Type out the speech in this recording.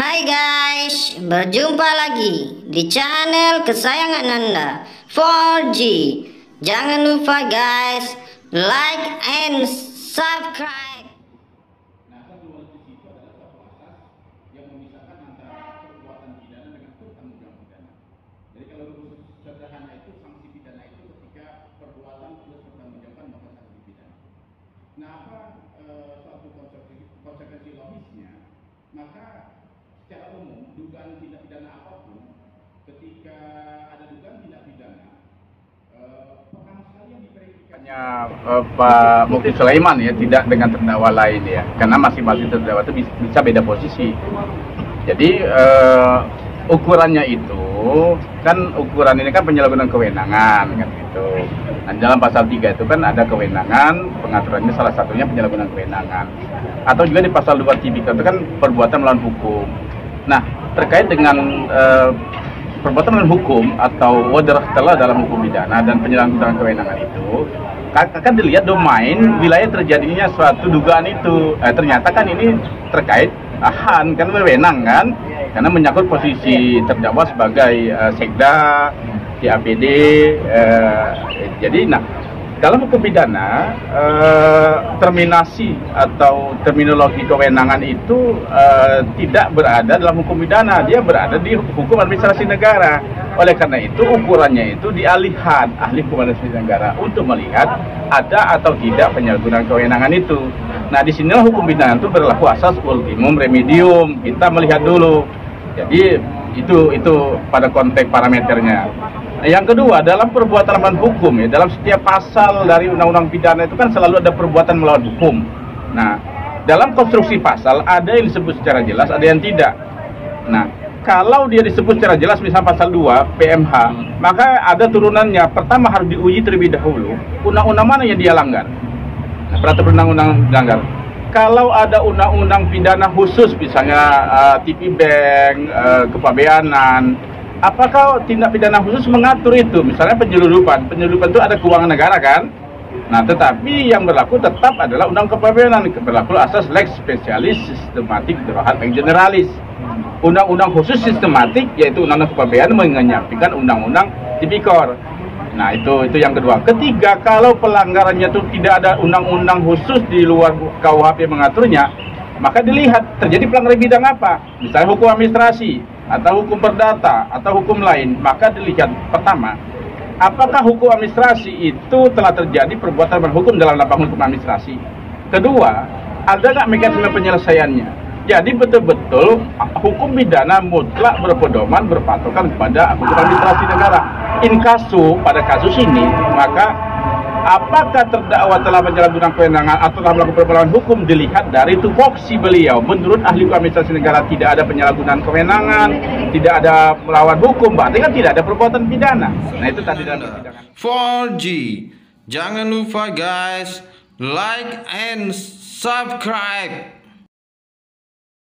Hai guys, berjumpa lagi di channel kesayangan Anda 4G. Jangan lupa guys, like and subscribe. Nah, dual justice itu adalah suatu asas yang memisahkan antara perbuatan pidana dengan pertanggungjawaban pidana. Jadi kalau rumus sederhana itu sanksi pidana itu ketika perbuatan plus pertanggungjawaban maka sanksi pidana. Nah, apa suatu konsekuensi logisnya? Maka secara umum dugaan tindak pidana apapun, ketika ada dugaan tindak pidana, pertama sekali yang diverifikasinya Pak Mukti Sulaiman ya, tidak dengan terdakwa lain ya, karena masing-masing terdakwa itu bisa beda posisi. Jadi ukurannya itu kan, ukuran ini kan penyalahgunaan kewenangan kan gitu. Nah, dalam pasal 3 itu kan ada kewenangan, pengaturannya salah satunya penyalahgunaan kewenangan. Atau juga di pasal 2 tipikor itu kan perbuatan melawan hukum. Nah, terkait dengan perbuatan melawan hukum atau wadah telah dalam hukum pidana dan penyalahgunaan kewenangan itu akan dilihat domain wilayah terjadinya suatu dugaan itu. Ternyata kan ini terkait kan wewenang kan, karena menyangkut posisi terdakwa sebagai sekda di APD. Jadi nah, dalam hukum pidana terminasi atau terminologi kewenangan itu tidak berada dalam hukum pidana, dia berada di hukum administrasi negara. Oleh karena itu ukurannya itu dialihkan ahli hukum administrasi negara untuk melihat ada atau tidak penyalahgunaan kewenangan itu. Nah, disinilah hukum pidana itu berlaku asas ultimum remedium. Kita melihat dulu. Jadi itu pada konteks parameternya. Yang kedua, dalam perbuatan melawan hukum ya, dalam setiap pasal dari undang-undang pidana itu kan selalu ada perbuatan melawan hukum. Nah, dalam konstruksi pasal ada yang disebut secara jelas, ada yang tidak. Nah, kalau dia disebut secara jelas misalnya pasal 2 PMH, maka ada turunannya. Pertama harus diuji terlebih dahulu undang-undang mana yang dia langgar. Nah, peraturan undang-undang dilanggar. Kalau ada undang-undang pidana khusus misalnya TP Bank, kepabeanan, apakah tindak pidana khusus mengatur itu? Misalnya penyeludupan itu ada keuangan negara kan? Nah, tetapi yang berlaku tetap adalah undang kepabeanan, berlaku asas lex specialis sistematik drohat and generalis. Undang-undang khusus sistematik yaitu undang-undang kepabeanan menyampingkan undang-undang tipikor. Nah, itu yang kedua. Ketiga, kalau pelanggarannya itu tidak ada undang-undang khusus di luar KUHP mengaturnya, maka dilihat terjadi pelanggaran bidang apa. Misalnya hukum administrasi, atau hukum perdata, atau hukum lain, maka dilihat pertama, apakah hukum administrasi itu telah terjadi perbuatan berhukum dalam lapangan hukum administrasi. Kedua, ada nggak mekanisme penyelesaiannya. Jadi betul-betul hukum pidana mutlak berpedoman berpatokan kepada hukum administrasi negara. In kasu, pada kasus ini, maka apakah terdakwa telah menyalahgunakan kewenangan atau telah melakukan perbuatan hukum dilihat dari tupoksi beliau. Menurut ahli hukum administrasi negara tidak ada penyalahgunaan kewenangan, tidak ada melawan hukum, berarti kan tidak ada perbuatan pidana. Nah, itu tadi dalam persidangan. 4G. Jangan lupa guys, like and subscribe.